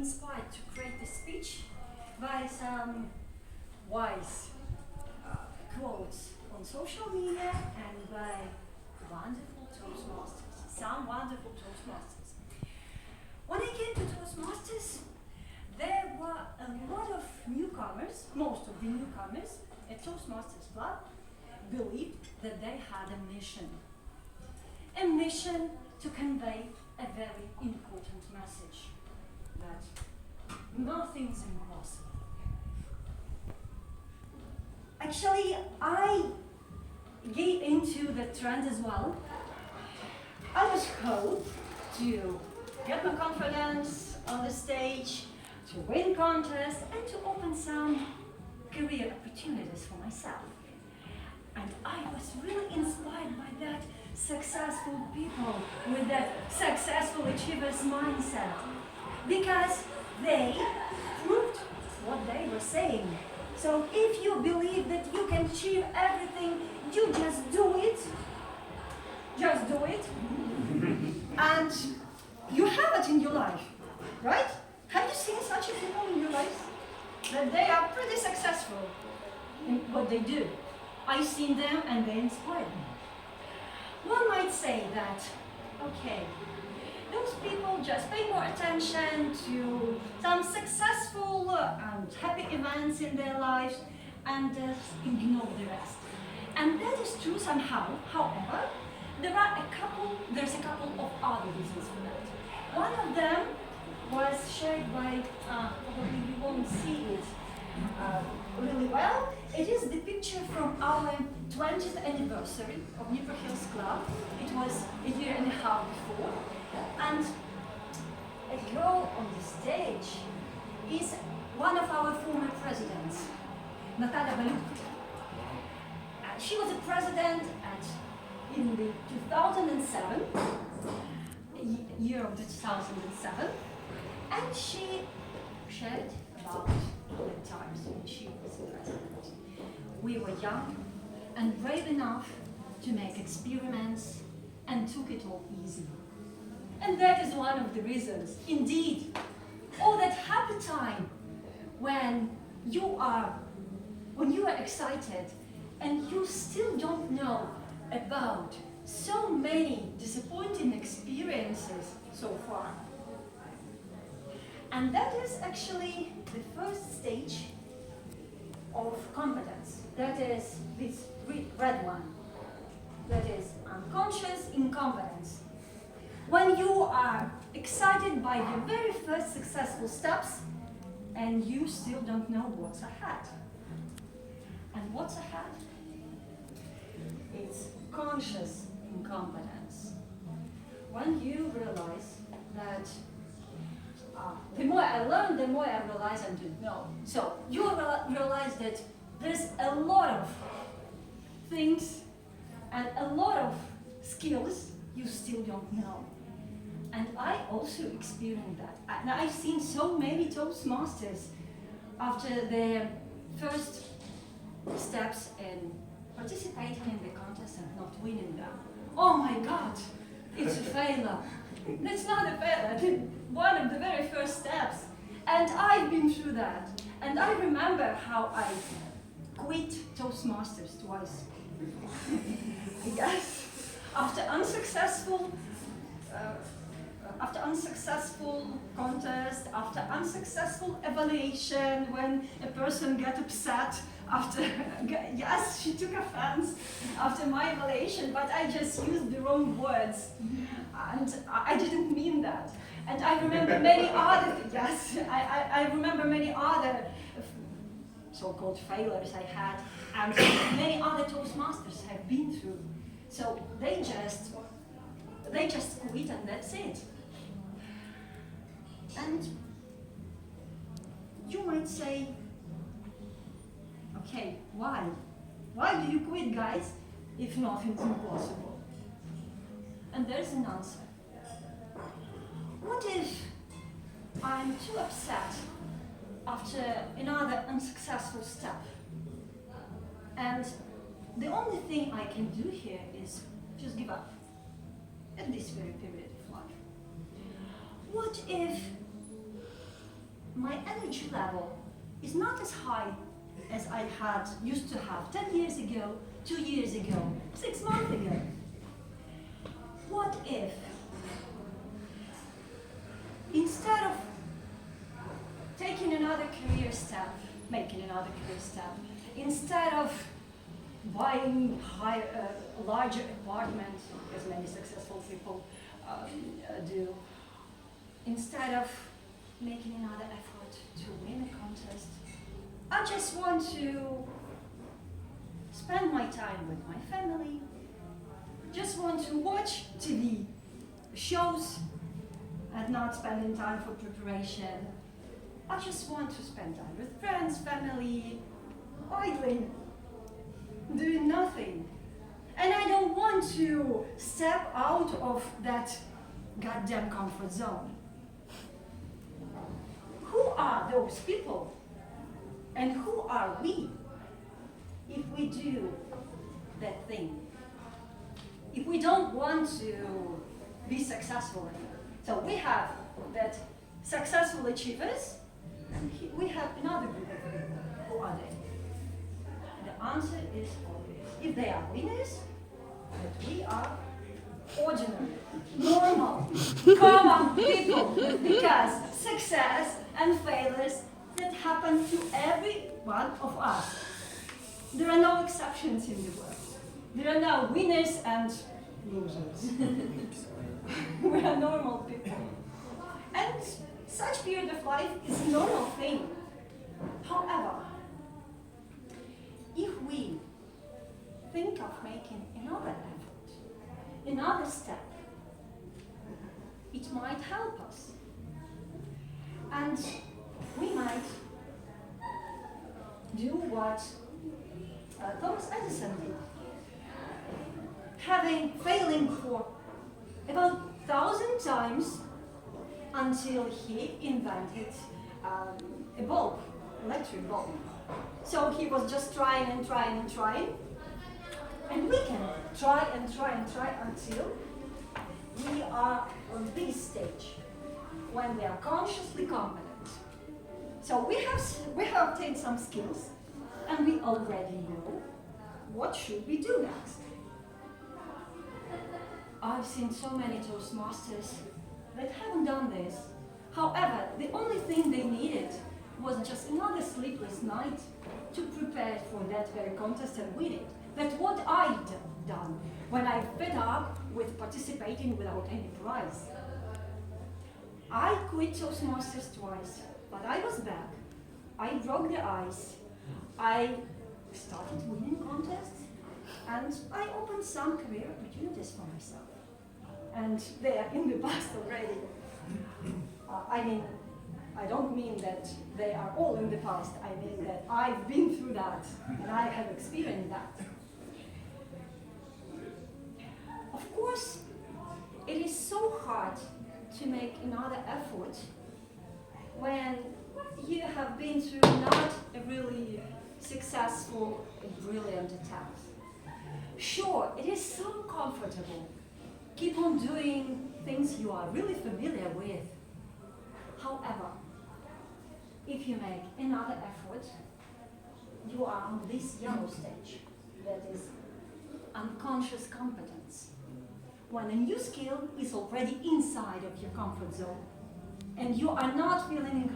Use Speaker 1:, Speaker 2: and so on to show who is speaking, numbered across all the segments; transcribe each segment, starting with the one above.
Speaker 1: inspired to create a speech by some wise quotes on social media and by wonderful Toastmasters, some wonderful Toastmasters. When I came to Toastmasters, there were a lot of newcomers, most of the newcomers at Toastmasters Club believed that they had a mission to convey a very important message, that nothing's impossible. Actually, I get into the trend as well. I was hoped to get my confidence on the stage, to win contests, and to open some career opportunities for myself. And I was really inspired by that successful people with that successful achievers mindset, because they proved what they were saying. So if you believe that you can achieve everything, you just do it. Just do it. And you have it in your life, right? Have you seen such a people in your life? That they are pretty successful in what they do. I've seen them and they inspire me. One might say that, okay, those people just pay more attention to some successful and happy events in their lives and ignore the rest. And that is true somehow. However, there's a couple of other reasons for that. One of them was shared by, probably you won't see it really well. It is the picture from our 20th anniversary of Dnipro Hills Club. It was a year and a half before. And a girl on the stage is one of our former presidents, Nataly Parubocha. She was a president in the 2007, year of 2007, and she shared about the times when she was president. We were young and brave enough to make experiments and took it all easy. And that is one of the reasons, indeed, all that happy time when you are excited and you still don't know about so many disappointing experiences so far. And that is actually the first stage of competence. That is this red one. That is unconscious incompetence. When you are excited by your very first successful steps and you still don't know what's ahead. And what's ahead? It's conscious incompetence. When you realize that the more I learn, the more I realize I didn't know. So you realize that there's a lot of things and a lot of skills you still don't know. And I also experienced that. And I've seen so many Toastmasters after their first steps in participating in the contest and not winning them. Oh my God, it's a failure. That's not a failure, one of the very first steps. And I've been through that. And I remember how I quit Toastmasters twice. Yes, after unsuccessful contest, after unsuccessful evaluation, when a person got upset after, yes, she took offense after my evaluation, but I just used the wrong words, and I didn't mean that. And I remember many other, yes, I remember many other so-called failures I had, and many other Toastmasters have been through. So they just quit and that's it. And you might say, okay, why? Why do you quit, guys, if nothing's impossible? And there's an answer. What if I'm too upset after another unsuccessful step? And the only thing I can do here is just give up at this very period of life. What if my energy level is not as high as I used to have 10 years ago, 2 years ago, 6 months ago. What if, instead of taking another career step, making another career step, instead of buying a larger apartment, as many successful people do, instead of making another effort to win a contest, I just want to spend my time with my family, just want to watch TV shows and not spending time for preparation. I just want to spend time with friends, family, idling, doing nothing. And I don't want to step out of that goddamn comfort zone. Who are those people? And who are we if we do that thing? If we don't want to be successful in it. So we have that successful achievers, and we have another group of people. Who are they? The answer is obvious. If they are winners, that we are ordinary, normal, common people, because success and failures that happen to every one of us. There are no exceptions in the world. There are no winners and losers. We are normal people. And such period of life is a normal thing. However, if we think of making another effort, another step, it might help us. And we might do what Thomas Edison did. Failing for about 1,000 times until he invented a bulb, electric bulb. So he was just trying and trying and trying. And we can try and try and try until we are on this stage, when we are consciously competent. So we have obtained some skills, and we already know what should we do next. I've seen so many Toastmasters that haven't done this. However, the only thing they needed was just another sleepless night to prepare for that very contest and win it. That's what I've done when I fed up with participating without any prize. I quit Toastmasters twice, but I was back. I broke the ice. I started winning contests, and I opened some career opportunities for myself. And they are in the past already. I don't mean that they are all in the past. I mean that I've been through that, and I have experienced that. Of course, it is so hard to make another effort when you have been through not a really successful, brilliant attempt. Sure, it is so comfortable. Keep on doing things you are really familiar with. However, if you make another effort, you are on this yellow stage, that is unconscious competence. When a new skill is already inside of your comfort zone, and you are not feeling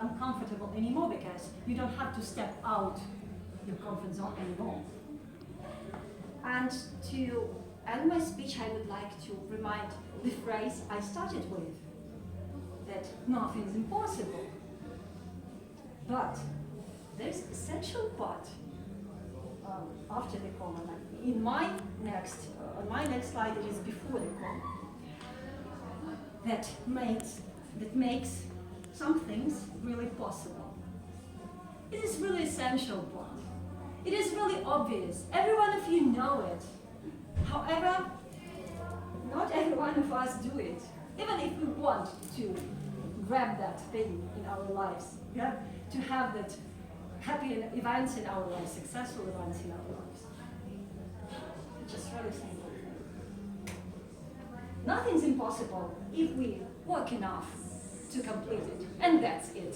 Speaker 1: uncomfortable anymore because you don't have to step out your comfort zone anymore. And to end my speech, I would like to remind the phrase I started with, that nothing is impossible. But there's an essential part after the comma. On my next slide, it is before the comma. That makes some things really possible. It is really essential part. It is really obvious. Every one of you know it. However, not every one of us do it. Even if we want to grab that thing in our lives, to have that happy events in our lives, successful events in our lives. It's just really simple. Nothing's impossible if we work enough to complete it. And that's it.